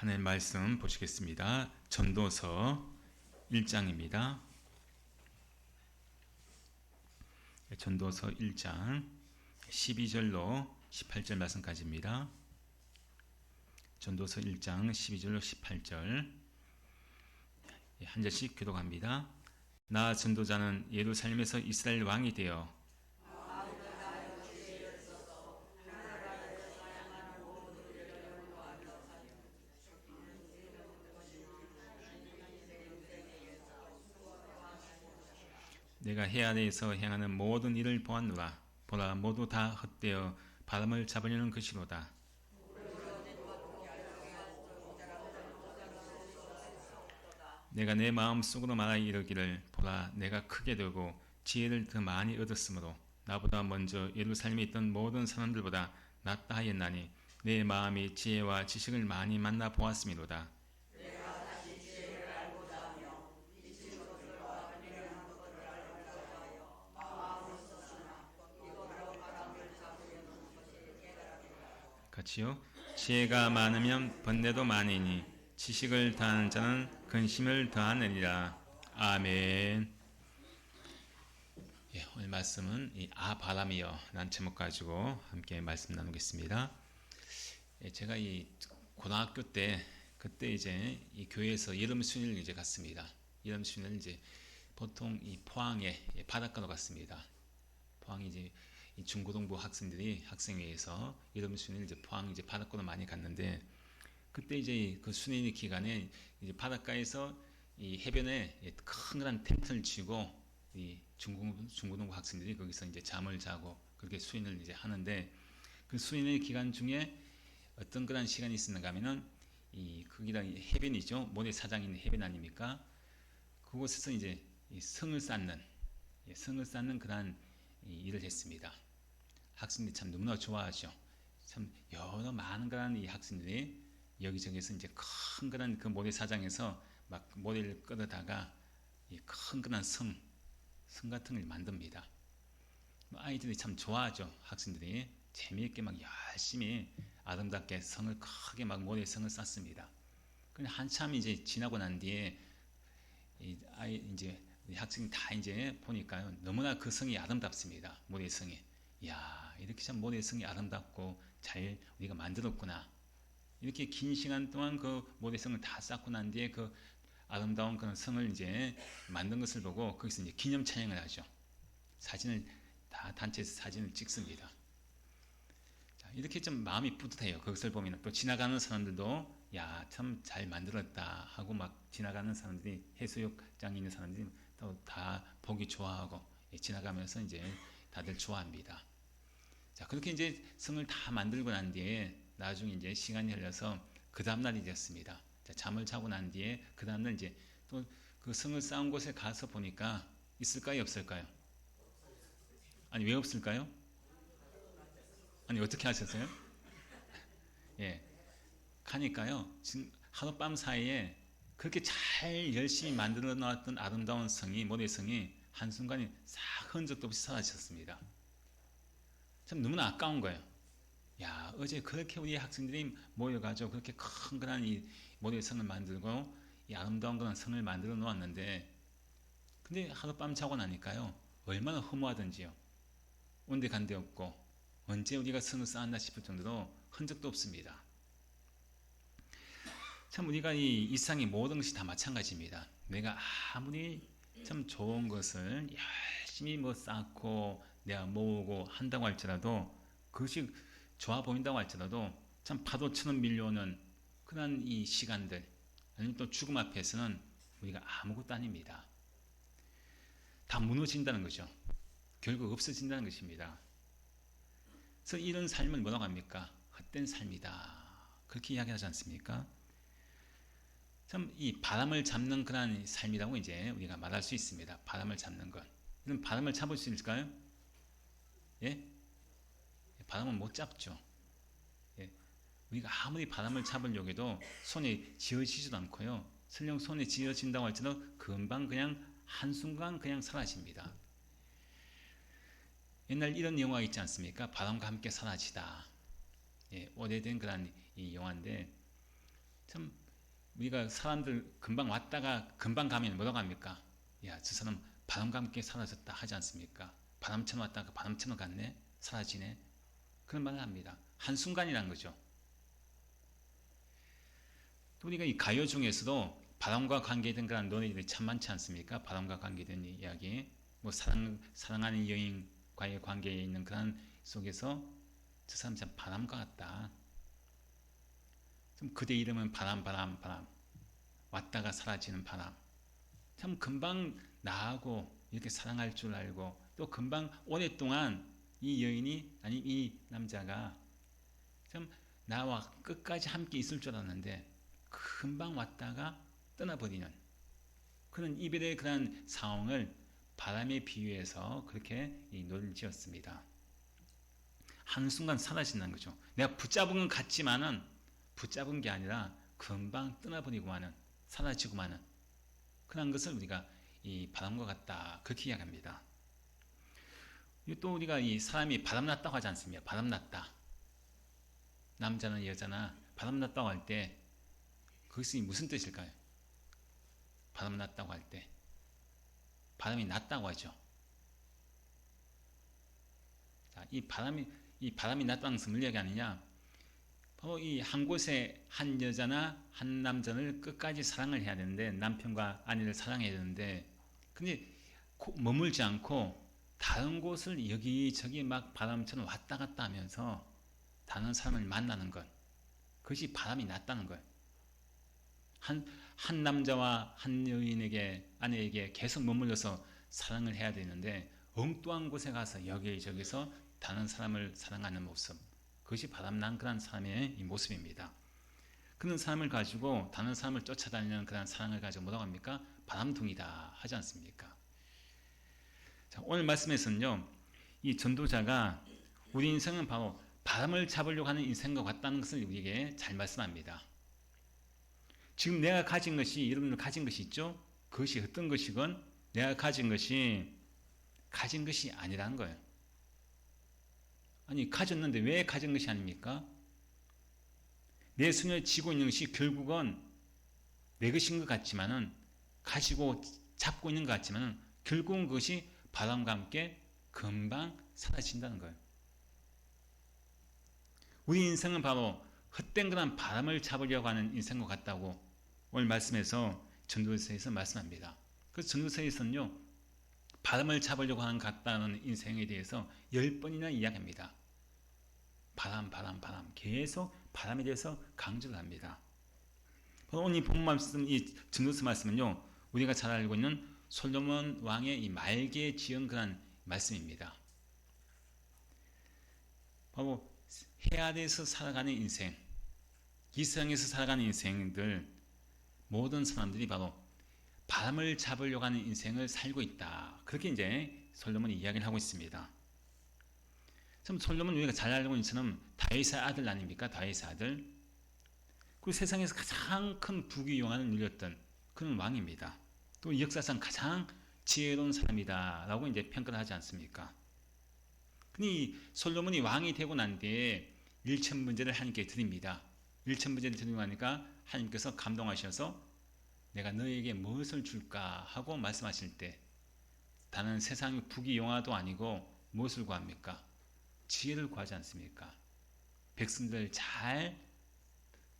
하나님 말씀 보시겠습니다. 전도서 1장입니다. 전도서 1장 12절로 18절 말씀까지입니다. 전도서 1장 12절로 18절 한 절씩 교독합니다. 나 전도자는 예루살렘에서 이스라엘 왕이 되어 내가 해 아래에서 행하는 모든 일을 보았노라. 보라, 모두 다 헛되어 바람을 잡으려는 것이로다. 내가 내 마음속으로 말하여 이르기를 보라, 내가 크게 되고 지혜를 더 많이 얻었으므로 나보다 먼저 예루살렘에 있던 모든 사람들보다 낫다 하였나니 내 마음이 지혜와 지식을 많이 만나 보았음이로다. 같이요. 지혜가 많으면 번뇌도 많으니 지식을 더하는 자는 근심을 더하느니라. 아멘. 예, 오늘 말씀은 이 바람이여 난 제목 가지고 함께 말씀 나누겠습니다. 예, 제가 이 고등학교 때 그때 이제 이 교회에서 여름 수련을 이제 갔습니다. 여름 수련을 이제 보통 이 포항에 바닷가로 갔습니다. 포항이 이제 이 중고등부 학생들이 학생회에서 여름 수련을 이제 포항 이제 바닷가로 많이 갔는데 그때 이제 그 수련 기간에 이제 바닷가에서 이 해변에 큰 텐트를 치고 이 중고등부 학생들이 거기서 이제 잠을 자고 그렇게 수련을 이제 하는데 그 수련의 기간 중에 어떤 그런 시간이 있었는가 하면은 이 거기다 해변이죠. 모래사장이 있는 해변 아닙니까? 그곳에서 이제 이 성을 쌓는 그런 일을 했습니다. 학생들이 참 너무나 좋아하죠. 참 여러 많은 그런 이 학생들이 여기저기서 이제 큰 그런 그 모래사장에서 막 모래를 끌어다가 이 큰 그런 성 같은 걸 만듭니다. 아이들이 참 좋아하죠. 학생들이 재미있게 막 열심히 아름답게 성을 크게 막 모래성을 쌓습니다. 근데 한참 이제 지나고 난 뒤에 이제 학생이 다 이제 보니까요 너무나 그 성이 아름답습니다. 모래성이. 이야, 이렇게 참 모래성이 아름답고 잘 우리가 만들었구나. 이렇게 긴 시간 동안 그 모래성을 다 쌓고 난 뒤에 그 아름다운 그런 성을 이제 만든 것을 보고 거기서 이제 기념 촬영을 하죠. 사진을 다 단체에서 사진을 찍습니다. 자, 이렇게 좀 마음이 뿌듯해요. 그것을 보면 또 지나가는 사람들도 야, 참 잘 만들었다 하고 막 지나가는 사람들이 해수욕장에 있는 사람들이 또 다 보기 좋아하고 지나가면서 이제 다들 좋아합니다. 자, 그렇게 이제 성을 다 만들고 난 뒤에 나중에 이제 시간이 흘러서 그 다음날이 됐습니다. 자, 잠을 자고 난 뒤에 그 다음날 이제 또 그 성을 쌓은 곳에 가서 보니까 있을까요, 없을까요? 아니, 왜 없을까요? 아니, 어떻게 하셨어요? 예. 가니까요, 지금 하룻밤 사이에 그렇게 잘 열심히 만들어 놨던 아름다운 성이, 모래성이 한순간에 싹 흔적도 없이 사라졌습니다. 참 너무나 아까운 거예요. 야, 어제 그렇게 우리 학생들이 모여가지고 그렇게 큰 그런 이 모래성을 만들고 이 아름다운 그런 성을 만들어 놓았는데, 근데 하룻밤 자고 나니까요, 얼마나 허무하던지요. 온데 간데 없고, 언제 우리가 성을 쌓았나 싶을 정도로 흔적도 없습니다. 참 우리가 이 세상의 모든 것이 다 마찬가지입니다. 내가 아무리 참 좋은 것을 열심히 뭐 쌓고 내가 모으고 한다고 할지라도 그것이 좋아 보인다고 할지라도 참 파도처럼 밀려오는 그런 이 시간들 아니면 또 죽음 앞에서는 우리가 아무것도 아닙니다. 다 무너진다는 거죠. 결국 없어진다는 것입니다. 그래서 이런 삶을 뭐라고 합니까? 헛된 삶이다. 그렇게 이야기하지 않습니까? 참 이 바람을 잡는 그런 삶이라고 이제 우리가 말할 수 있습니다. 바람을 잡는 것. 그럼 바람을 잡을 수 있을까요? 예? 바람은 못 잡죠. 예. 우리가 아무리 바람을 잡으려고 해도 손에 쥐어지지도 않고요. 설령 손에 쥐어진다고 할지라도 금방 그냥 한순간 그냥 사라집니다. 옛날 이런 영화 있지 않습니까? 바람과 함께 사라지다. 예, 오래된 그런 이 영화인데 참 우리가 사람들 금방 왔다가 금방 가면 뭐라고 합니까? 야, 저 사람 바람과 함께 사라졌다 하지 않습니까? 바람처럼 왔다가 바람처럼 갔네? 사라지네? 그런 말을 합니다. 한순간이란 거죠. 또 우리가 이 가요 중에서도 바람과 관계된 그런 노래들이 참 많지 않습니까? 바람과 관계된 이야기, 뭐 사랑하는 여인과의 관계에 있는 그런 속에서 저 사람 참 바람과 같다. 좀 그대 이름은 바람, 바람, 바람. 왔다가 사라지는 바람. 참 금방 나하고 이렇게 사랑할 줄 알고 또 금방 오랫동안 이 여인이 아니 이 남자가 참 나와 끝까지 함께 있을 줄 알았는데 금방 왔다가 떠나버리는 그런 이별의 그런 상황을 바람에 비유해서 그렇게 이 노래를 지었습니다. 한순간 사라진다는 거죠. 내가 붙잡은 건 같지만은 붙잡은 게 아니라 금방 떠나버리고 마는 사라지고 마는 그런 것을 우리가 이 바람과 같다 그렇게 이야기합니다. 또 우리가 이 사람이 바람났다고 하지 않습니까? 바람났다. 남자나 여자나 바람났다고 할 때 그것이 무슨 뜻일까요? 바람났다고 할 때 바람이 났다고 하죠. 자, 이 바람이 났다는 것은 뭘 얘기하느냐? 바로 이 한 곳에 한 여자나 한 남자를 끝까지 사랑을 해야 되는데 남편과 아내를 사랑해야 되는데 근데 머물지 않고 다른 곳을 여기저기 막 바람처럼 왔다 갔다 하면서 다른 사람을 만나는 것 그것이 바람이 났다는 거예요. 한 남자와 한 여인에게 아내에게 계속 머물러서 사랑을 해야 되는데 엉뚱한 곳에 가서 여기저기서 다른 사람을 사랑하는 모습 그것이 바람난 그런 사람의 이 모습입니다. 그런 사람을 가지고 다른 사람을 쫓아다니는 그런 사랑을 가지고 뭐라고 합니까? 바람둥이다 하지 않습니까? 자, 오늘 말씀에서는요 이 전도자가 우리 인생은 바로 바람을 잡으려고 하는 인생과 같다는 것을 우리에게 잘 말씀합니다. 지금 내가 가진 것이 여러분들 가진 것이 있죠? 그것이 어떤 것이건 내가 가진 것이 아니라는 거예요. 아니 가졌는데 왜 가진 것이 아닙니까? 내 손에 쥐고 있는 것이 결국은 내 것인 것 같지만은 가지고 잡고 있는 것 같지만은 결국은 그것이 바람과 함께 금방 사라진다는 거예요. 우리 인생은 바로 헛된 그런 바람을 잡으려고 하는 인생과 같다고 오늘 말씀에서 전도서에서 말씀합니다. 그래서 전도서에서는요 바람을 잡으려고 하는 같다는 인생에 대해서 10번이나 이야기합니다. 바람 계속 바람에 대해서 강조를 합니다. 오늘 이 본 말씀, 이 전도서 말씀은요 우리가 잘 알고 있는 솔로몬 왕의 이 말기에 지은 그런 말씀입니다. 바로 해 아래에서 살아가는 인생, 이 세상에서 살아가는 인생들 모든 사람들이 바로 바람을 잡으려고 하는 인생을 살고 있다. 그렇게 이제 솔로몬이 이야기를 하고 있습니다. 참 솔로몬 우리가 잘 알고 있는 것처럼 다윗의 아들 아닙니까? 다윗의 아들. 그 세상에서 가장 큰 부귀영화를 누렸던 그런 왕입니다. 또 역사상 가장 지혜로운 사람이다라고 이제 평가를 하지 않습니까? 근데 솔로몬이 왕이 되고 난 뒤에 일천문제를 하나님께 드립니다. 일천문제를 드리고 나니까 하나님께서 감동하셔서 내가 너에게 무엇을 줄까 하고 말씀하실 때 다른 세상의 부귀영화도 아니고 무엇을 구합니까? 지혜를 구하지 않습니까? 백성들 잘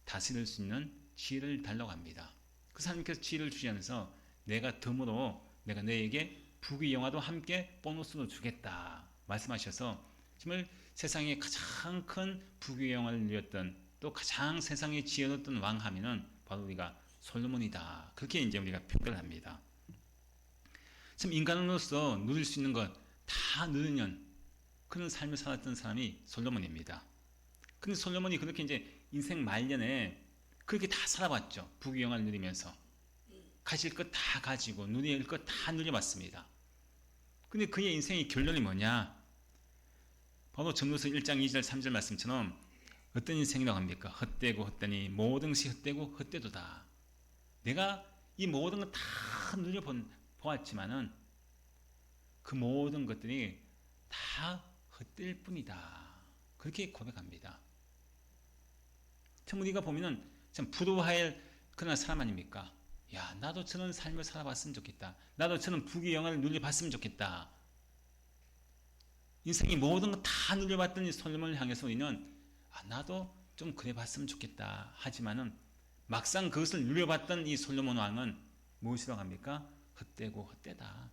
다스릴 수 있는 지혜를 달라고 합니다. 그 하나님께서 지혜를 주시면서 내가 덤으로 내가 너에게 부귀영화도 함께 보너스로 주겠다 말씀하셔서 정말 세상에 가장 큰 부귀영화를 누렸던 또 가장 세상에 지혜로웠던 왕 하면은 바로 우리가 솔로몬이다. 그렇게 이제 우리가 평가를 합니다. 참 인간으로서 누릴 수 있는 것 다 누리는 그런 삶을 살았던 사람이 솔로몬입니다. 근데 솔로몬이 그렇게 이제 인생 말년에 그렇게 다 살아봤죠. 부귀영화를 누리면서 가질 것 다 가지고 누릴 것 다 누려봤습니다. 근데 그의 인생의 결론이 뭐냐? 바로 전도서 1장 2절 3절 말씀처럼 어떤 인생이라고 합니까? 헛되고 헛되니 모든 것이 헛되고 헛되도다. 내가 이 모든 것 다 누려보았지만은 그 모든 것들이 다 헛될 뿐이다. 그렇게 고백합니다. 참 우리가 보면은 참 부러워할 그런 사람 아닙니까? 야, 나도 저런 삶을 살아봤으면 좋겠다. 나도 저런 부귀 영화를 누려봤으면 좋겠다. 인생의 모든 거 다 누려봤던 이 솔로몬을 향해서 우리는 나도 좀 그래봤으면 좋겠다. 하지만은 막상 그것을 누려봤던 이 솔로몬 왕은 무엇이라고 합니까? 헛되고 헛되다.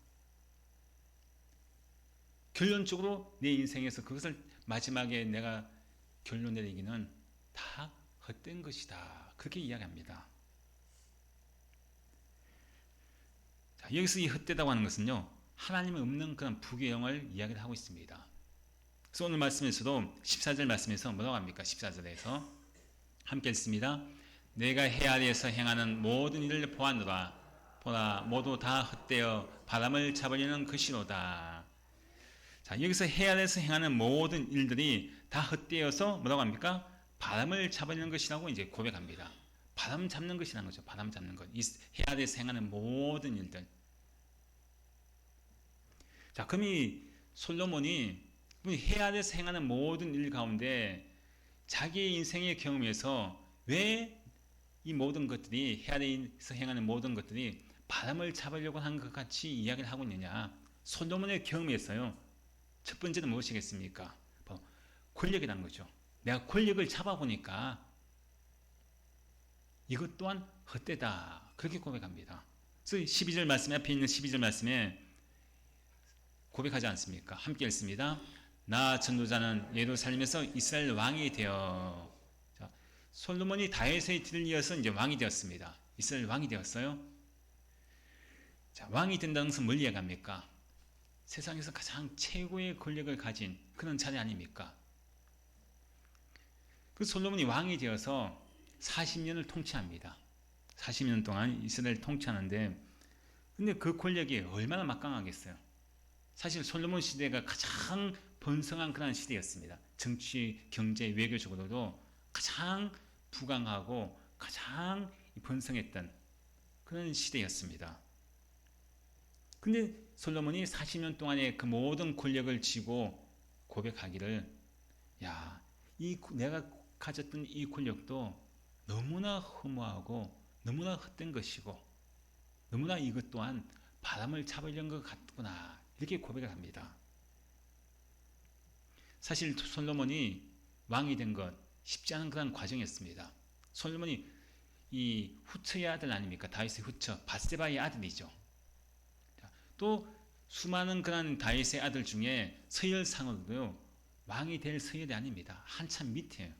결론적으로 내 인생에서 그것을 마지막에 내가 결론 내리기는 다 헛된 것이다. 그렇게 이야기합니다. 자, 여기서 이 헛되다고 하는 것은요, 하나님이 없는 그런 부귀영을 이야기를 하고 있습니다. 그래서 오늘 말씀에서도 14절 말씀에서 뭐라고 합니까? 14절에서 함께 읽습니다. 내가 해 아래에서 행하는 모든 일을 보았노라. 보라, 모두 다 헛되어 바람을 잡으려는 것이로다. 자, 여기서 해 아래에서 행하는 모든 일들이 다 헛되어서 뭐라고 합니까? 바람을 잡으려는 것이라고 이제 고백합니다. 바람 잡는 것이라는 거죠. 바람 잡는 것. 이 해 아래에서 행하는 모든 일들. 자, 그럼 이 솔로몬이 해 아래에서 행하는 모든 일 가운데 자기의 인생의 경험에서 왜 이 모든 것들이 해 아래에서 행하는 모든 것들이 바람을 잡으려고 하는 것 같이 이야기를 하고 있느냐? 솔로몬의 경험에서요. 첫 번째는 무엇이겠습니까? 권력이라는 거죠. 내가 권력을 잡아보니까 이것 또한 헛되다. 그렇게 고백합니다. 그래서 12절 말씀에 앞에 있는 12절 말씀에 고백하지 않습니까? 함께 읽습니다. 나 전도자는 예루살렘에서 이스라엘 왕이 되어. 자, 솔로몬이 다윗의 뒤를 이어서 이제 왕이 되었습니다. 이스라엘 왕이 되었어요. 자, 왕이 된다는 것은 뭘 이야기합니까? 세상에서 가장 최고의 권력을 가진 그런 자리 아닙니까? 그 솔로몬이 왕이 되어서 40년을 통치합니다. 40년 동안 이스라엘을 통치하는데, 근데 그 권력이 얼마나 막강하겠어요? 사실 솔로몬 시대가 가장 번성한 그런 시대였습니다. 정치, 경제, 외교적으로도 가장 부강하고 가장 번성했던 그런 시대였습니다. 근데 솔로몬이 40년 동안의 그 모든 권력을 쥐고 고백하기를, 야, 내가 가졌던 이 권력도 너무나 허무하고 너무나 헛된 것이고 너무나 이것 또한 바람을 잡으려는 것 같구나, 이렇게 고백을 합니다. 사실 솔로몬이 왕이 된 것 쉽지 않은 그런 과정이었습니다. 솔로몬이 이 후처의 아들 아닙니까? 다윗의 후처 밧세바의 아들이죠. 또 수많은 그런 다윗의 아들 중에 서열상으로도 왕이 될 서열이 아닙니다. 한참 밑에요.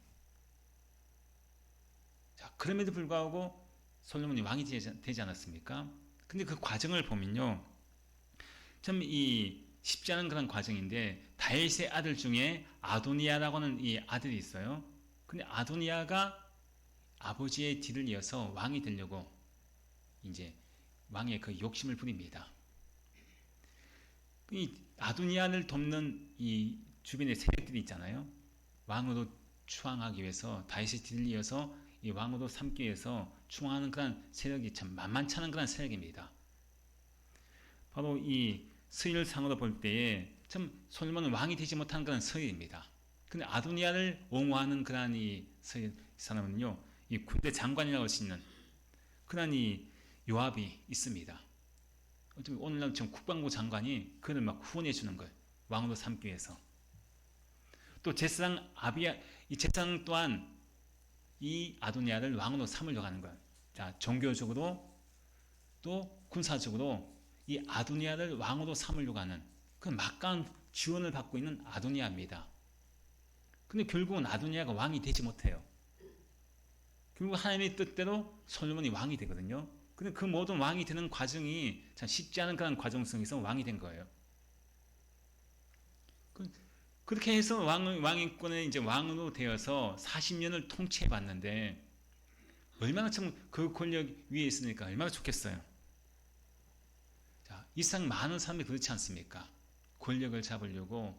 자, 그럼에도 불구하고 솔로몬이 왕이 되지 않았습니까? 근데 그 과정을 보면요, 참 쉽지 않은 그런 과정인데, 다윗의 아들 중에 아도니아라고 하는 이 아들이 있어요. 근데 아도니아가 아버지의 뒤를 이어서 왕이 되려고 이제 왕의 그 욕심을 부립니다. 이 아도니아를 돕는 이 주변의 세력들이 있잖아요. 왕으로 추앙하기 위해서 다윗의 뒤를 이어서 이 왕으로 삼기 위해서 추앙하는 그런 세력이 참 만만치 않은 그런 세력입니다. 바로 이 서열상으로 볼 때에 참 솔로몬은 왕이 되지 못한 그런 서열입니다. 근데 아도니아를 옹호하는 그런 이 서열 사람은요, 이 군대 장관이라고 할 수 있는 그런 이 요압이 있습니다. 어쩌면 오늘날 지금 국방부 장관이 그를 막 후원해 주는 걸, 왕으로 삼기 위해서. 또 제사장 이 제사장 또한 이 아도니아를 왕으로 삼으려고 하는 것. 자, 종교적으로 또 군사적으로 이 아도니아를 왕으로 삼으려고 하는 그 막강한 지원을 받고 있는 아도니아입니다. 근데 결국은 아도니아가 왕이 되지 못해요. 결국 하나님의 뜻대로 솔로몬이 왕이 되거든요. 근데 그 모든 왕이 되는 과정이 참 쉽지 않은 그런 과정 속에서 왕이 된 거예요. 그렇게 해서 왕위권에 이제 왕으로 되어서 40년을 통치해 봤는데, 얼마나 참 그 권력 위에 있으니까 얼마나 좋겠어요. 자, 이상 많은 사람들이 그렇지 않습니까? 권력을 잡으려고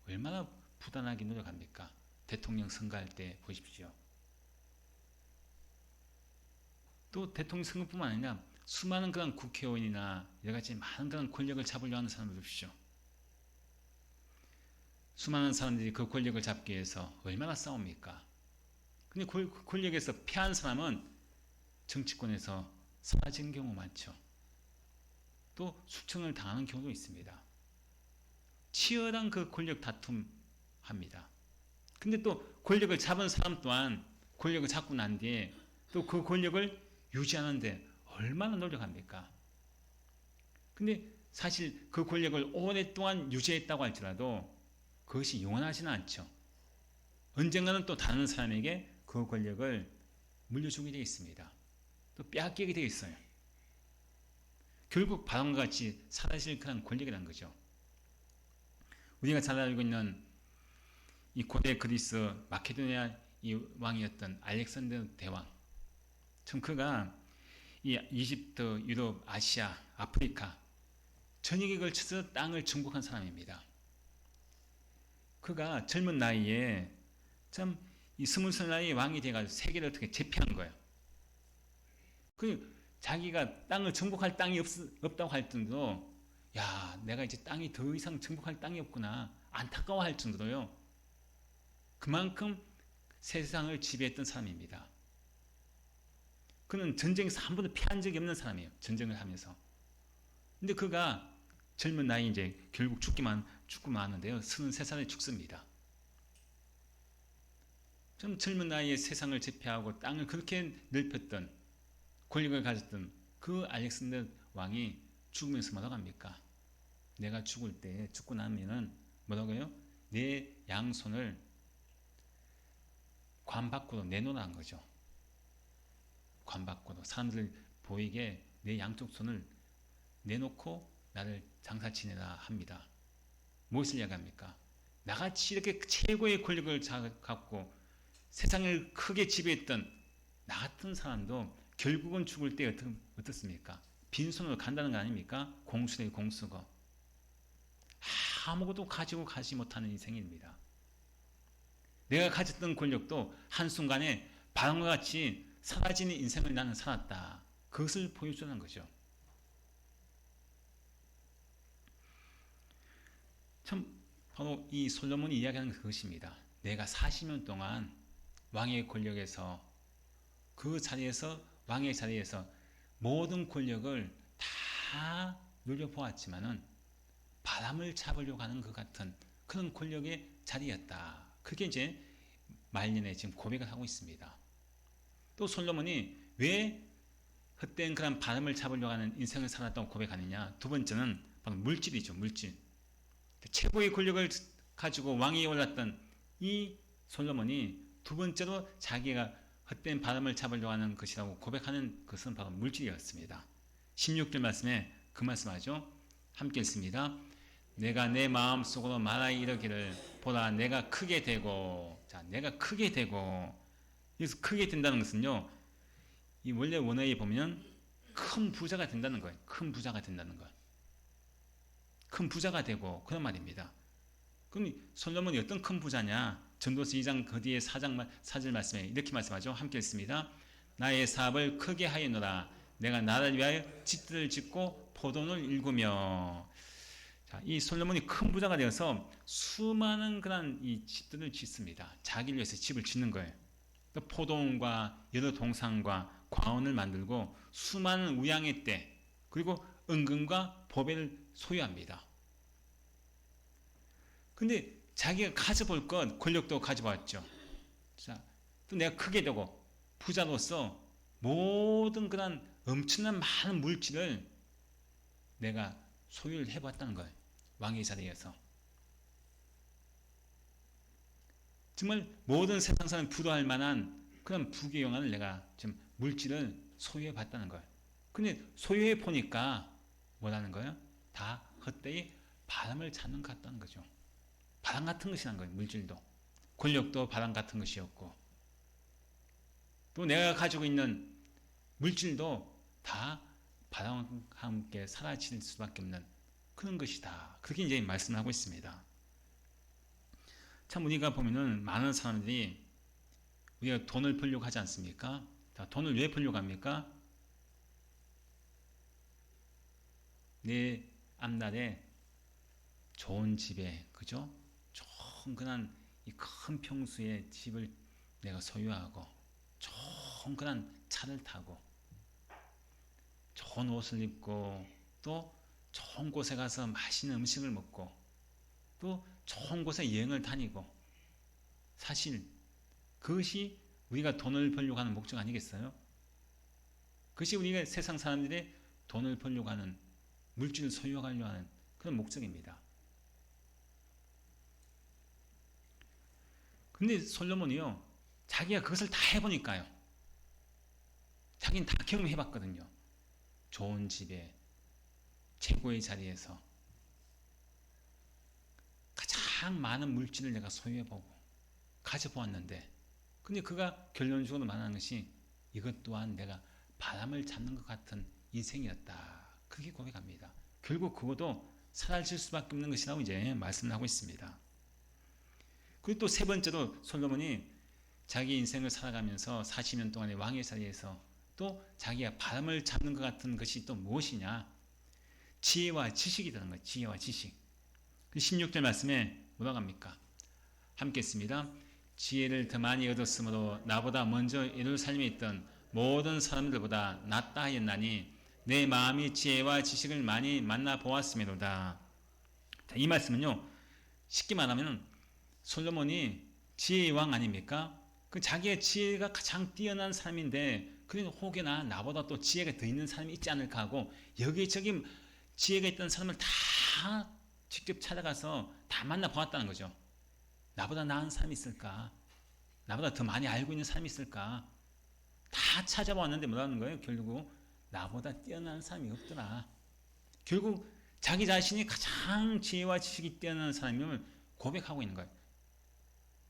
얼마나 부단하게 노력합니까? 대통령 선거할 때 보십시오. 또 대통령 선거뿐만 아니라 수많은 그런 국회의원이나 여러 가지 많은 그런 권력을 잡으려 하는 사람을 보십시오. 수많은 사람들이 그 권력을 잡기 위해서 얼마나 싸웁니까? 근데 권력에서 패한 사람은 정치권에서 사라진 경우 많죠. 또 숙청을 당하는 경우도 있습니다. 치열한 그 권력 다툼 합니다. 근데 또 권력을 잡은 사람 또한 권력을 잡고 난 뒤에 또 그 권력을 유지하는데 얼마나 노력합니까? 근데 사실 그 권력을 오랫동안 유지했다고 할지라도 그것이 영원하지는 않죠. 언젠가는 또 다른 사람에게 그 권력을 물려주게 되어 있습니다. 또 빼앗기게 되어 있어요. 결국 바람과 같이 사라질 그런 권력이라는 거죠. 우리가 잘 알고 있는 이 고대 그리스 마케도니아 이 왕이었던 알렉산더 대왕. 참 그가 이 이집트, 유럽, 아시아, 아프리카 전역에 걸쳐서 땅을 정복한 사람입니다. 그가 젊은 나이에 참 이 20살 나이에 왕이 돼가지고 세계를 어떻게 제패한 거예요. 그 자기가 땅을 정복할 땅이 없다고 할 정도로 야 내가 이제 땅이 더 이상 정복할 땅이 없구나 안타까워할 정도로요. 그만큼 세상을 지배했던 사람입니다. 그는 전쟁에서 한 번도 패한 적이 없는 사람이에요. 전쟁을 하면서. 근데 그가 젊은 나이 이제 결국 죽고 마는데요. 33살에 죽습니다. 좀 젊은 나이에 세상을 제패하고 땅을 그렇게 넓혔던 권력을 가졌던 그 알렉산더 왕이 죽으면서 뭐라고 합니까? 내가 죽을 때 죽고 나면은 뭐라고 해요? 내 양손을 관 밖으로 내놓으라는 거죠. 관 밖으로 사람들 보이게 내 양쪽 손을 내놓고 나를 장사 지내라 합니다. 무엇을 이야기합니까? 나같이 이렇게 최고의 권력을 갖고 세상을 크게 지배했던 나 같은 사람도 결국은 죽을 때 어떻습니까? 빈손으로 간다는 거 아닙니까? 공수대 공수거. 아무것도 가지고 가지 못하는 인생입니다. 내가 가졌던 권력도 한순간에 바람과 같이 사라지는 인생을 나는 살았다. 그것을 보여주는 거죠. 참 바로 이 솔로몬이 이야기하는 그것입니다. 내가 40년 동안 왕의 권력에서 그 자리에서 왕의 자리에서 모든 권력을 다 누려보았지만은 바람을 잡으려고 하는 것 같은 그런 권력의 자리였다. 그게 이제 말년에 지금 고백을 하고 있습니다. 또 솔로몬이 왜 헛된 그런 바람을 잡으려고 하는 인생을 살았다고 고백하느냐? 두 번째는 바로 물질이죠. 물질. 최고의 권력을 가지고 왕위에 올랐던 이 솔로몬이 두 번째로 자기가 헛된 바람을 잡으려고 하는 것이라고 고백하는 것은 바로 물질이었습니다. 16절 말씀에 그 말씀하죠. 함께 읽습니다. 내가 내 마음속으로 말하여 이르기를 보라 내가 크게 되고 자 내가 크게 되고 여기서 크게 된다는 것은요. 이 원래 원어에 보면 큰 부자가 된다는 거예요. 큰 부자가 된다는 거. 큰 부자가 되고 그런 말입니다. 그럼 솔로몬이 어떤 큰 부자냐? 전도서 2장 그 뒤에 4절 말씀에 이렇게 말씀하죠. 함께 읽습니다. 나의 사업을 크게 하였노라. 내가 나를 위하여 집들을 짓고 포도를 일구며. 자, 이 솔로몬이 큰 부자가 되어서 수많은 그런 이 집들을 짓습니다. 자기를 위해서 집을 짓는 거예요. 또 포도원과 여러 동산과 과원을 만들고 수많은 우양의 떼 그리고 은금과 보배를 소유합니다. 근데 자기가 가져볼 것 권력도 가져봤죠. 자, 또 내가 크게 되고 부자로서 모든 그런 엄청난 많은 물질을 내가 소유를 해봤다는 거예요. 왕의 자리에서. 정말 모든 세상 사람 부러워할 만한 그런 부귀영화를 내가 지금 물질을 소유해 봤다는 거예요. 근데 소유해 보니까 뭐라는 거예요? 다 헛되이 바람을 잡는 것 같다는 거죠. 바람 같은 것이란 거예요. 물질도. 권력도 바람 같은 것이었고 또 내가 가지고 있는 물질도 다 바람과 함께 사라질 수밖에 없는 그런 것이다. 그렇게 이제 말씀을 하고 있습니다. 참 우리가 보면은 많은 사람들이 우리가 돈을 벌려고 하지 않습니까? 자, 돈을 왜 벌려고 합니까? 내 앞날에 좋은 집에 그죠? 좋은 그런 이 큰 평수의 집을 내가 소유하고 좋은 그런 차를 타고 좋은 옷을 입고 또 좋은 곳에 가서 맛있는 음식을 먹고 또 좋은 곳에 여행을 다니고 사실 그것이 우리가 돈을 벌려고 하는 목적 아니겠어요? 그것이 우리가 세상 사람들이 돈을 벌려고 하는 물질을 소유하려고 하는 그런 목적입니다. 근데 솔로몬이요 자기가 그것을 다 해보니까요 자기는 다 경험해봤거든요. 좋은 집에 최고의 자리에서 가장 많은 물질을 내가 소유해보고 가져보았는데 근데 그가 결론적으로 말하는 것이 이것 또한 내가 바람을 잡는 것 같은 인생이었다. 그렇게 고백합니다. 결국 그것도 사라질 수밖에 없는 것이라고 이제 말씀을 하고 있습니다. 그리고 또 세 번째로 솔로몬이 자기 인생을 살아가면서 40년 동안의 왕의 자리에서 또 자기가 바람을 잡는 것 같은 것이 또 무엇이냐? 지혜와 지식이라는 거예요. 지혜와 지식. 16절 말씀에 뭐라고 합니까? 함께 했습니다. 지혜를 더 많이 얻었으므로 나보다 먼저 예루살렘에 있던 모든 사람들보다 낫다 하였나니 내 마음이 지혜와 지식을 많이 만나보았음이로다. 이 말씀은요. 쉽게 말하면 솔로몬이 지혜의 왕 아닙니까? 그 자기의 지혜가 가장 뛰어난 사람인데 그래도 혹여나 나보다 또 지혜가 더 있는 사람이 있지 않을까 하고 여기저기 지혜가 있던 사람을 다 직접 찾아가서 다 만나보았다는 거죠. 나보다 나은 사람이 있을까? 나보다 더 많이 알고 있는 사람이 있을까? 다 찾아보았는데 뭐라는 거예요? 결국 나보다 뛰어난 사람이 없더라. 결국 자기 자신이 가장 지혜와 지식이 뛰어난 사람임을 고백하고 있는 거예요.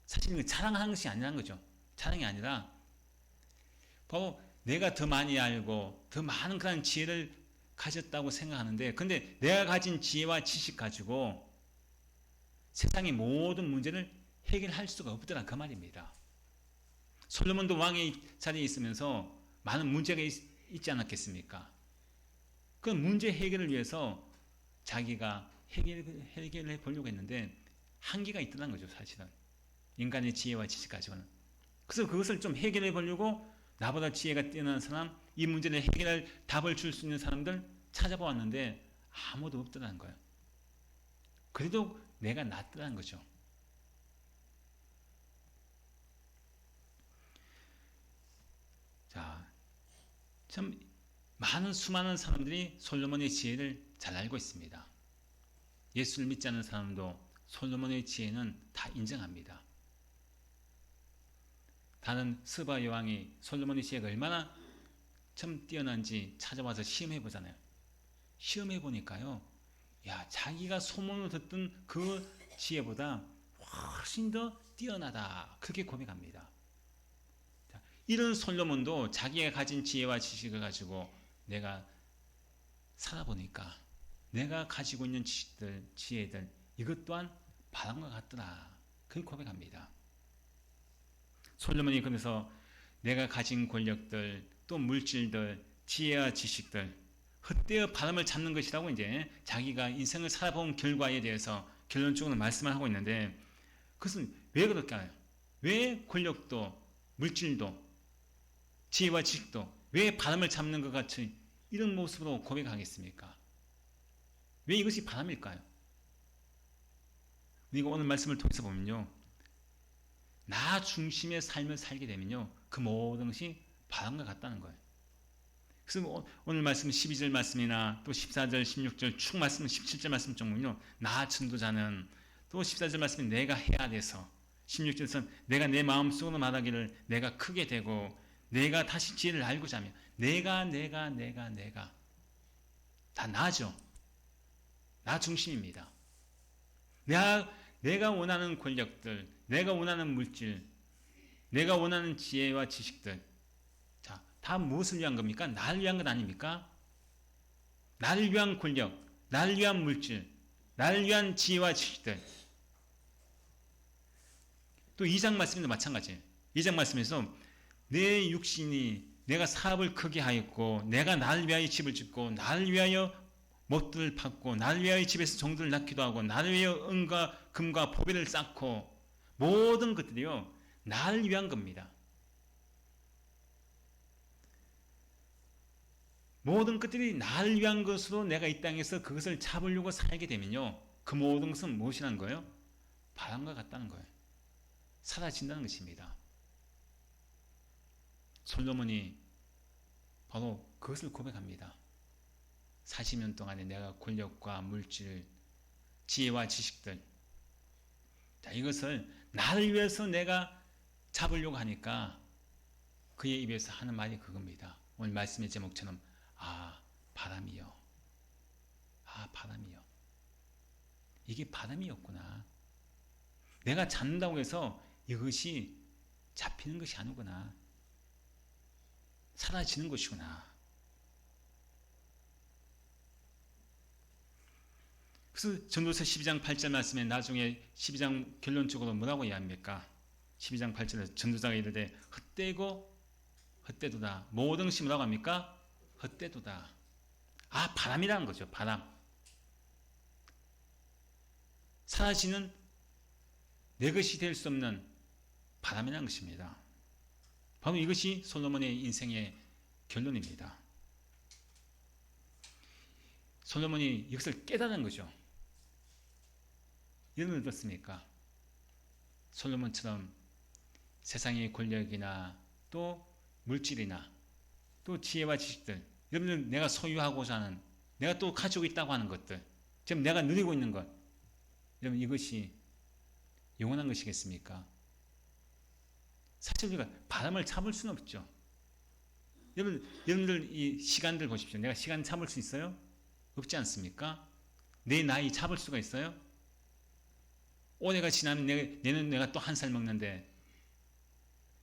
사실 자랑하는 것이 아니라는 거죠. 자랑이 아니라 바로 내가 더 많이 알고 더 많은 그런 지혜를 가졌다고 생각하는데 근데 내가 가진 지혜와 지식 가지고 세상의 모든 문제를 해결할 수가 없더라 그 말입니다. 솔로몬도 왕의 자리에 있으면서 많은 문제가 있지 않았겠습니까? 그 문제 해결을 위해서 자기가 해결해 보려고 했는데 한계가 있더라는 거죠 사실은. 인간의 지혜와 지식 가지고는. 그래서 그것을 좀 해결해 보려고 나보다 지혜가 뛰어난 사람, 이 문제를 해결할 답을 줄 수 있는 사람들 찾아보았는데 아무도 없더라는 거예요. 그래도 내가 낫더라는 거죠. 자, 참 많은 수많은 사람들이 솔로몬의 지혜를 잘 알고 있습니다. 예수를 믿지 않는 사람도 솔로몬의 지혜는 다 인정합니다. 다른 스바 여왕이 솔로몬의 지혜가 얼마나 참 뛰어난지 찾아와서 시험해 보잖아요. 시험해 보니까요. 야, 자기가 소문을 듣던 그 지혜보다 훨씬 더 뛰어나다. 그렇게 고백합니다. 자, 이런 솔로몬도 자기가 가진 지혜와 지식을 가지고 내가 살아보니까 내가 가지고 있는 지식들, 지혜들 이것 또한 바람과 같더라. 그렇게 고백합니다. 솔로몬이 그러면서 내가 가진 권력들, 또 물질들, 지혜와 지식들 헛되어 바람을 잡는 것이라고 이제 자기가 인생을 살아본 결과에 대해서 결론적으로 말씀을 하고 있는데 그것은 왜 그럴까요? 왜 권력도 물질도 지혜와 지식도 왜 바람을 잡는 것 같이 이런 모습으로 고백하겠습니까? 왜 이것이 바람일까요? 우리가 오늘 말씀을 통해서 보면요. 나 중심의 삶을 살게 되면요. 그 모든 것이 바람과 같다는 거예요. 그래서 오늘 말씀 12절 말씀이나 또 14절, 16절 축 말씀, 17절 말씀 정도는요. 나 전도자는 또 14절 말씀이 내가 해야 돼서 16절에서 내가 내 마음속으로 말하기를 내가 크게 되고 내가 다시 지혜를 알고자 하며 내가 다 나죠. 나 중심입니다. 내가 원하는 권력들, 내가 원하는 물질, 내가 원하는 지혜와 지식들, 자, 다 무엇을 위한 겁니까? 나를 위한 것 아닙니까? 나를 위한 권력, 나를 위한 물질, 나를 위한 지혜와 지식들. 또 2장 말씀에도 마찬가지예요. 2장 말씀에서 내 육신이 내가 사업을 크게 하였고 내가 나를 위하여 집을 짓고 나를 위하여 못들을 팠고 나를 위하여 집에서 종들을 낳기도 하고 나를 위하여 은과 금과 보배를 쌓고 모든 것들이요 나를 위한 겁니다. 모든 것들이 나를 위한 것으로 내가 이 땅에서 그것을 잡으려고 살게 되면요, 그 모든 것은 무엇이라는 거예요? 바람과 같다는 거예요. 사라진다는 것입니다. 솔로몬이 바로 그것을 고백합니다. 40년 동안에 내가 권력과 물질, 지혜와 지식들, 자, 이것을 나를 위해서 내가 잡으려고 하니까 그의 입에서 하는 말이 그겁니다. 오늘 말씀의 제목처럼 바람이요. 바람이요. 이게 바람이었구나. 내가 잡는다고 해서 이것이 잡히는 것이 아니구나. 사라지는 것이구나. 그래서 전도서 12장 8절 말씀에 나중에 12장 결론적으로 뭐라고 이야기합니까? 12장 8절에 전도자가 이르되 헛되고 헛되도다. 모든 것이 뭐라고 합니까? 헛되도다. 바람이라는 거죠. 바람. 사라지는 내 것이 될 수 없는 바람이라는 것입니다. 바로 이것이 솔로몬의 인생의 결론입니다. 솔로몬이 이것을 깨달은 거죠. 여러분 어떻습니까? 솔로몬처럼 세상의 권력이나 또 물질이나 또 지혜와 지식들, 여러분들 내가 소유하고자 하는, 내가 또 가지고 있다고 하는 것들, 지금 내가 누리고 있는 것, 여러분 이것이 영원한 것이겠습니까? 사실 우리가 바람을 잡을 수는 없죠. 여러분들 이 시간들 보십시오. 내가 시간 잡을 수 있어요? 없지 않습니까? 내 나이 잡을 수가 있어요? 올해가 지나면 내년 내가 또 한 살 먹는데,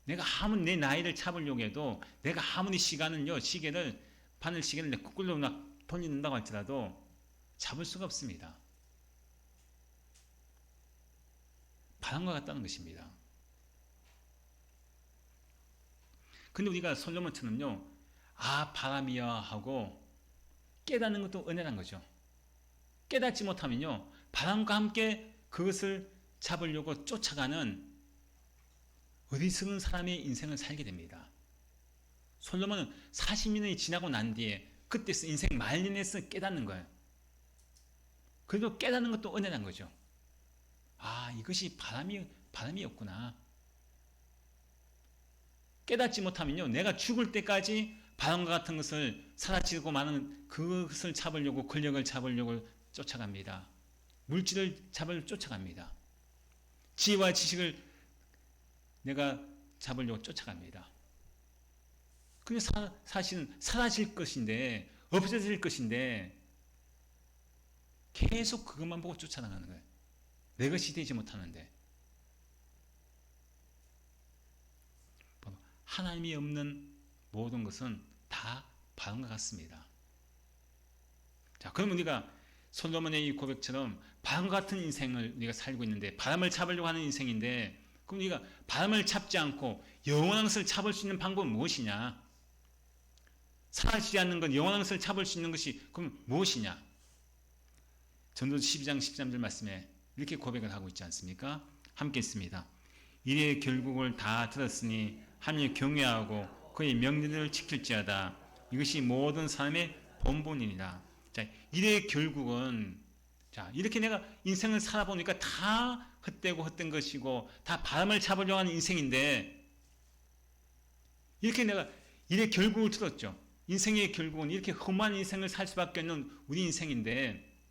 내가 아무리 내 나이를 잡으려고 해도, 내가 아무리 시계를 바늘 시계를 내 거꾸로 막 돌린다고 할지라도 잡을 수가 없습니다. 바람과 같다는 것입니다. 근데 우리가 솔로몬처럼요, 바람이야 하고 깨닫는 것도 은혜란 거죠. 깨닫지 못하면요, 바람과 함께 그것을 잡으려고 쫓아가는 어리석은 사람의 인생을 살게 됩니다. 솔로몬은 40년이 지나고 난 뒤에 그때서 인생 말년에서 깨닫는 거예요. 그래도 깨닫는 것도 은혜란 거죠. 이것이 바람이었구나. 깨닫지 못하면요, 내가 죽을 때까지 바람과 같은 것을 사라지고 마는 그것을 잡으려고, 권력을 잡으려고 쫓아갑니다. 물질을 잡으려고 쫓아갑니다. 지혜와 지식을 내가 잡으려고 쫓아갑니다. 근데 사실은 사라질 것인데, 없어질 것인데 계속 그것만 보고 쫓아나가는 거예요. 내 것이 되지 못하는데. 하나님이 없는 모든 것은 다 바람과 같습니다. 자, 그럼 우리가 솔로몬의 이 고백처럼 바람과 같은 인생을 우리가 살고 있는데, 바람을 잡으려고 하는 인생인데, 그럼 우리가 바람을 잡지 않고 영원한 것을 잡을 수 있는 방법은 무엇이냐? 사라지지 않는 것, 영원한 것을 잡을 수 있는 것이 그럼 무엇이냐? 전도서 12장 13절 말씀에 이렇게 고백을 하고 있지 않습니까? 함께 있습니다. 이래 결국을 다 들었으니 하나님을 경외하고 그의 명령을 지킬지어다. 이것이 모든 사람의 본분이니라. 자, 이래 결국은, 자, 이렇게 내가 인생을 살아보니까 다 헛되고 헛된 것이고 다 바람을 잡으려고 하는 인생인데, 이렇게 내가 이래 결국을 들었죠. 인생의 결국은 이렇게 험한 인생을 살 수밖에 없는 우리 인생인데,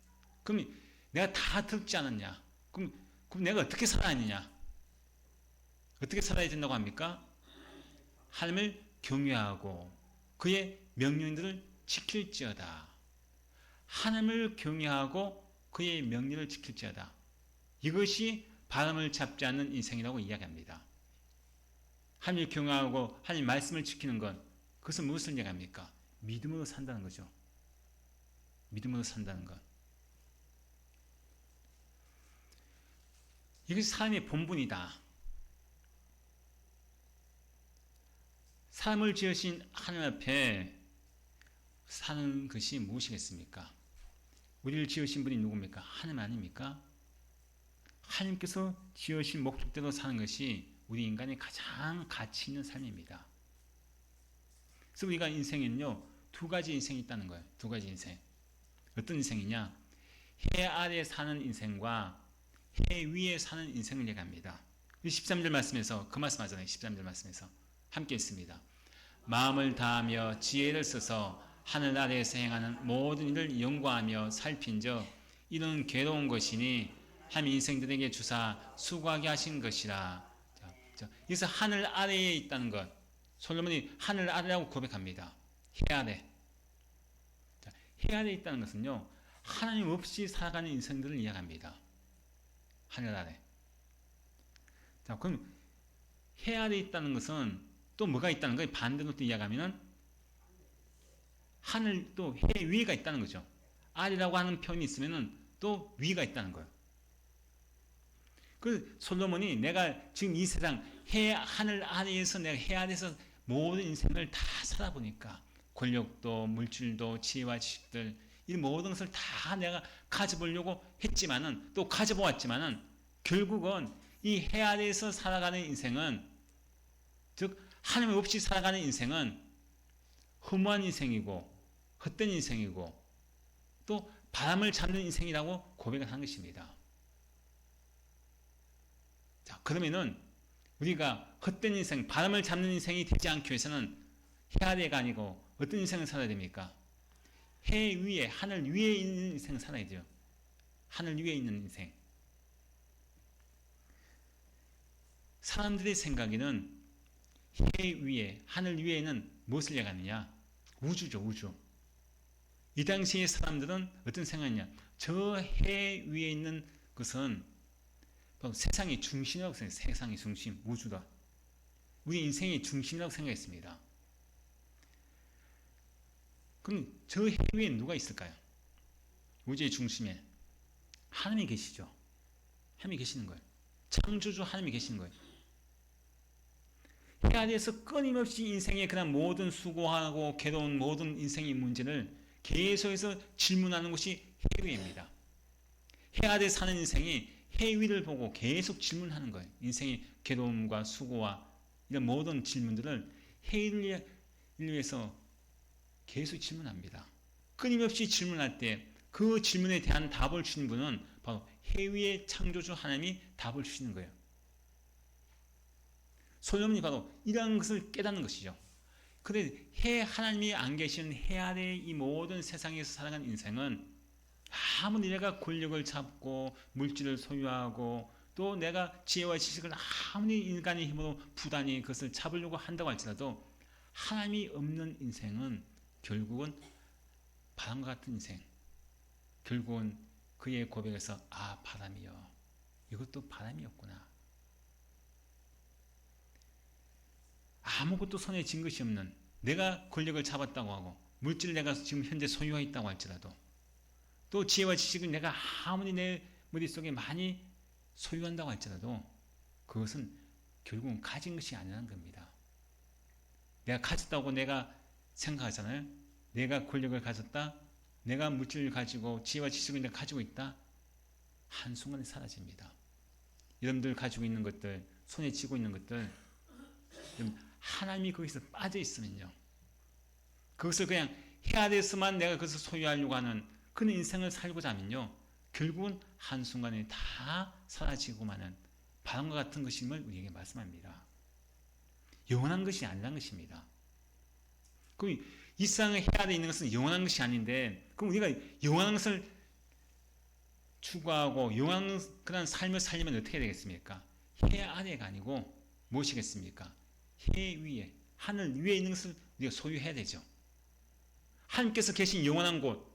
그럼 내가 다 듣지 않았냐? 그럼 내가 어떻게 살아야 하느냐? 어떻게 살아야 된다고 합니까? 하나님을 경외하고 그의 명령들을 지킬지어다. 하나님을 경외하고 그의 명령을 지킬지어다. 이것이 바람을 잡지 않는 인생이라고 이야기합니다. 하나님을 경외하고 하나님 말씀을 지키는 것, 그것은 무엇을 이야기합니까? 믿음으로 산다는 거죠. 믿음으로 산다는 것. 이것이 사람의 본분이다. 사람을 지으신 하나님 앞에 사는 것이 무엇이겠습니까? 우리를 지으신 분이 누굽니까? 하나님 아닙니까? 하나님께서 지으신 목적대로 사는 것이 우리 인간의 가장 가치 있는 삶입니다. 그래서 우리가 인생에는요, 두 가지 인생이 있다는 거예요. 두 가지 인생. 어떤 인생이냐? 해 아래 사는 인생과 해 위에 사는 인생을 얘기합니다. 13절 말씀에서 그 말씀 하잖아요. 13절 말씀에서 함께 있습니다. 마음을 다하며 지혜를 써서 하늘 아래에서 행하는 모든 일을 연구하며 살핀적 이는 괴로운 것이니 한 인생들에게 주사 수고하게 하신 것이라. 여기서 하늘 아래에 있다는 것, 솔로몬이 하늘 아래라고 고백합니다. 해 아래. 해 아래에 있다는 것은요, 하나님 없이 살아가는 인생들을 이야기합니다. 하늘 아래. 자, 그럼 해 아래에 있다는 것은 또 뭐가 있다는 거예요? 반대로 또 이야기하면은 하늘 또 해 위가 있다는 거죠. 아래라고 하는 표현이 있으면은 또 위가 있다는 거예요. 그 솔로몬이 내가 지금 이 세상 하늘 아래에서 내가 해 아래에서 모든 인생을 다 살아보니까 권력도 물질도 지혜와 지식들 이 모든 것을 다 내가 가져보려고 했지만은 또 가져보았지만은 결국은 이 해 아래에서 살아가는 인생은 즉 하나님 없이 살아가는 인생은 허무한 인생이고 헛된 인생이고 또 바람을 잡는 인생이라고 고백을 한 것입니다. 자, 그러면은 우리가 헛된 인생, 바람을 잡는 인생이 되지 않기 위해서는 해 아래가 아니고 어떤 인생을 살아야 됩니까? 해 위에, 하늘 위에 있는 인생을 살아야 돼요. 하늘 위에 있는 인생. 사람들의 생각에는 해 위에, 하늘 위에는 무엇을 얘기하느냐? 우주죠, 우주. 이 당시의 사람들은 어떤 생각이냐? 저 해 위에 있는 것은 세상의 중심이라고 생각해요. 세상의 중심, 우주다. 우리 인생의 중심이라고 생각했습니다. 그럼 저 해 위에 누가 있을까요? 우주의 중심에 하나님이 계시죠. 하나님이 계시는 거예요. 창조주 하나님이 계시는 거예요. 해 아래에서 끊임없이 인생의 그런 모든 수고하고 괴로운 모든 인생의 문제를 계속해서 질문하는 것이 해 위입니다. 해 아래 사는 인생이 해 위를 보고 계속 질문하는 거예요. 인생의 괴로움과 수고와 이런 모든 질문들을 해 위를 위해서 계속 질문합니다. 끊임없이 질문할 때 그 질문에 대한 답을 주는 분은 바로 해 위의 창조주 하나님이 답을 주시는 거예요. 솔로몬이 바로 이러한 것을 깨닫는 것이죠. 그래 하나님이 안 계시는 해 아래의 이 모든 세상에서 살아가는 인생은 아무리 내가 권력을 잡고 물질을 소유하고 또 내가 지혜와 지식을 아무리 인간의 힘으로 부단히 그것을 잡으려고 한다고 할지라도 하나님이 없는 인생은 결국은 바람과 같은 인생. 결국은 그의 고백에서 바람이여. 이것도 바람이었구나. 아무것도 손에 쥔 것이 없는 내가 권력을 잡았다고 하고 물질을 내가 지금 현재 소유하였다고 할지라도 또 지혜와 지식을 내가 아무리 내 머릿속에 많이 소유한다고 할지라도 그것은 결국은 가진 것이 아니라는 겁니다. 내가 가졌다고 내가 생각하잖아요. 내가 권력을 가졌다. 내가 물질을 가지고 지혜와 지식을 내가 가지고 있다. 한순간에 사라집니다. 여러분들 가지고 있는 것들, 손에 쥐고 있는 것들 하나님이 거기서 빠져 있으면요. 그것을 그냥 해 아래에서만 내가 그것을 소유하려고 하는 그런 인생을 살고자 하면요. 결국은 한순간에 다 사라지고 마는 바람과 같은 것임을 우리에게 말씀합니다. 영원한 것이 아니라는 것입니다. 그럼 이 세상의 해 아래에 있는 것은 영원한 것이 아닌데 그럼 우리가 영원한 것을 추구하고 영원한 그런 삶을 살려면 어떻게 되겠습니까? 해 아래가 아니고 무엇이겠습니까? 해 위에, 하늘 위에 있는 것을 우리가 소유해야 되죠. 하나님께서 계신 영원한 곳,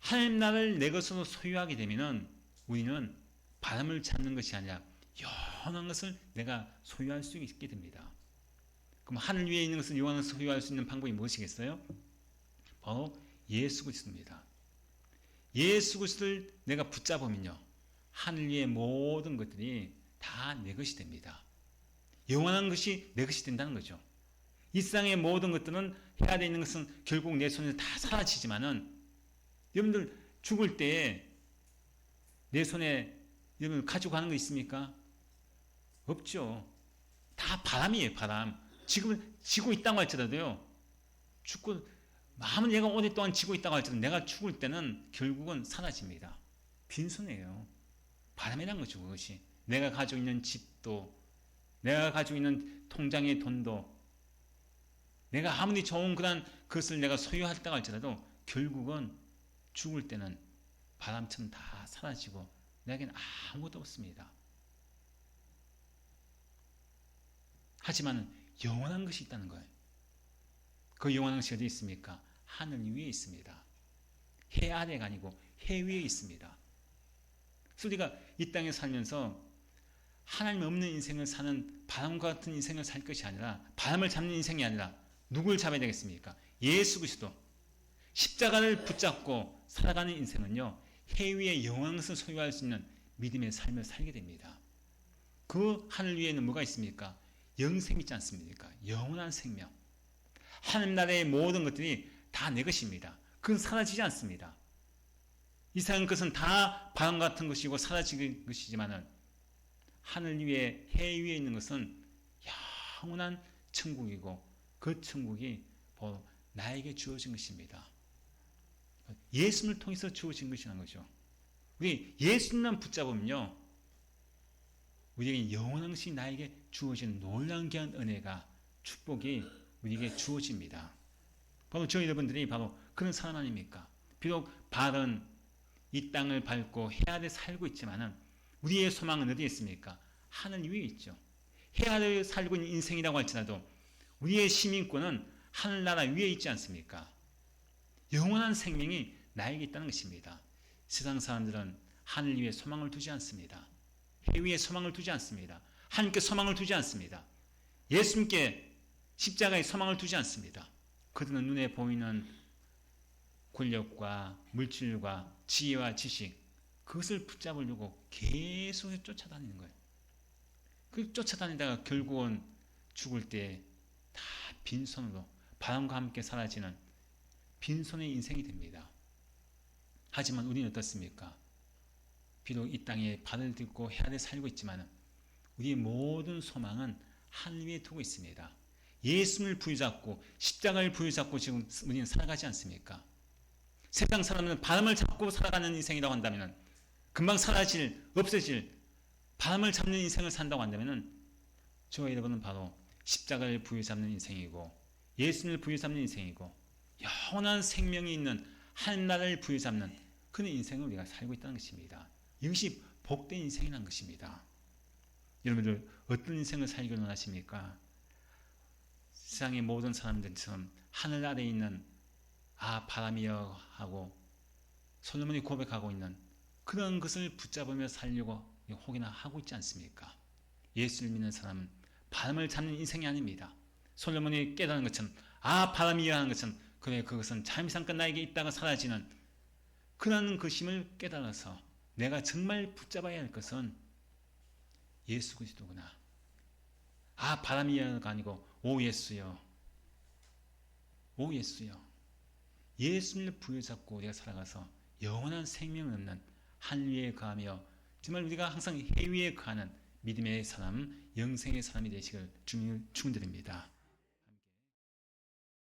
하나님 나라를 내 것으로 소유하게 되면은 우리는 바람을 잡는 것이 아니라 영원한 것을 내가 소유할 수 있게 됩니다. 그럼 하늘 위에 있는 것을 영원한 것을 소유할 수 있는 방법이 무엇이겠어요? 바로 예수 그리스도입니다. 예수 그리스도를 내가 붙잡으면요. 하늘 위의 모든 것들이 다 내 것이 됩니다. 영원한 것이 내 것이 된다는 거죠. 이 세상의 모든 것들은 해 아래에 있는 것은 결국 내 손에서 다 사라지지만은 여러분들 죽을 때 내 손에 여러분 가지고 가는 거 있습니까? 없죠. 다 바람이에요, 바람. 지금 지고 있다고 할지라도요. 죽고 아무리 내가 오랫동안 지고 있다고 할지라도 내가 죽을 때는 결국은 사라집니다. 빈손이에요. 바람이란 거죠, 그것이. 내가 가지고 있는 집도, 내가 가지고 있는 통장의 돈도, 내가 아무리 좋은 그런 것을 내가 소유했다고 할지라도 결국은 죽을 때는 바람처럼 다 사라지고 내게는 아무것도 없습니다. 하지만 영원한 것이 있다는 거예요. 그 영원한 것이 어디 있습니까? 하늘 위에 있습니다. 해 아래가 아니고 해 위에 있습니다. 그래서 우리가 이 땅에 살면서 하나님 없는 인생을 사는 바람과 같은 인생을 살 것이 아니라, 바람을 잡는 인생이 아니라 누굴 잡아야 되겠습니까? 예수 그리스도. 십자가를 붙잡고 살아가는 인생은요, 해 위에 영원한 것을 소유할 수 있는 믿음의 삶을 살게 됩니다. 그 하늘 위에는 뭐가 있습니까? 영생이 있지 않습니까? 영원한 생명. 하늘 나라의 모든 것들이 다 내 것입니다. 그건 사라지지 않습니다. 이상한 것은 다 바람 같은 것이고 사라지는 것이지만은, 하늘 위에, 해 위에 있는 것은 영원한 천국이고, 그 천국이 바로 나에게 주어진 것입니다. 예수님을 통해서 주어진 것이라는 거죠. 우리 예수님만 붙잡으면요, 우리에게 영원한 것이 나에게 주어진 놀라운 귀한 은혜가, 축복이 우리에게 주어집니다. 바로 저 여러분들이 바로 그런 사람 아닙니까? 비록 발은 이 땅을 밟고 해 아래 살고 있지만은 우리의 소망은 어디에 있습니까? 하늘 위에 있죠. 해 아래 살고 있는 인생이라고 할지라도 우리의 시민권은 하늘나라 위에 있지 않습니까? 영원한 생명이 나에게 있다는 것입니다. 세상 사람들은 하늘 위에 소망을 두지 않습니다. 해 위에 소망을 두지 않습니다. 하나님께 소망을 두지 않습니다. 예수님께 십자가에 소망을 두지 않습니다. 그들은 눈에 보이는 권력과 물질과 지혜와 지식, 그것을 붙잡으려고 계속 쫓아다니는 거예요. 그 쫓아다니다가 결국은 죽을 때 다 빈손으로 바람과 함께 사라지는 빈손의 인생이 됩니다. 하지만 우리는 어떻습니까? 비록 이 땅에 발을 딛고 해 아래 살고 있지만 우리의 모든 소망은 하늘 위에 두고 있습니다. 예수를 부여잡고 십자가를 부여잡고 지금 우리는 살아가지 않습니까? 세상 사람은 바람을 잡고 살아가는 인생이라고 한다면, 금방 사라질, 없어질 바람을 잡는 인생을 산다고 한다면, 저와 여러분은 바로 십자가를 부여잡는 인생이고 예수를 부여잡는 인생이고 영원한 생명이 있는 하늘나라를 부여잡는 그런 인생을 우리가 살고 있다는 것입니다. 이것이 복된 인생이라는 것입니다. 여러분들 어떤 인생을 살기를 원하십니까? 세상의 모든 사람들처럼 하늘 아래에 있는 바람이여 하고 솔로몬이 고백하고 있는 그런 것을 붙잡으며 살려고 혹이나 하고 있지 않습니까? 예수를 믿는 사람은 바람을 잡는 인생이 아닙니다. 솔로몬이 깨달은 것처럼 바람이여 하는 것은, 그래, 그것은 잠시잠깐 나에게 있다가 사라지는 그런 것임을 깨달아서 내가 정말 붙잡아야 할 것은 예수 그리스도구나. 바람이여가 아니고 오 예수여, 오 예수여. 예수를 부여잡고 우리가 살아가서 영원한 생명을 얻는 하늘 위에 거하며 정말 우리가 항상 해 위에 거하는 믿음의 사람, 영생의 사람이 되시길 주님을 축원드립니다.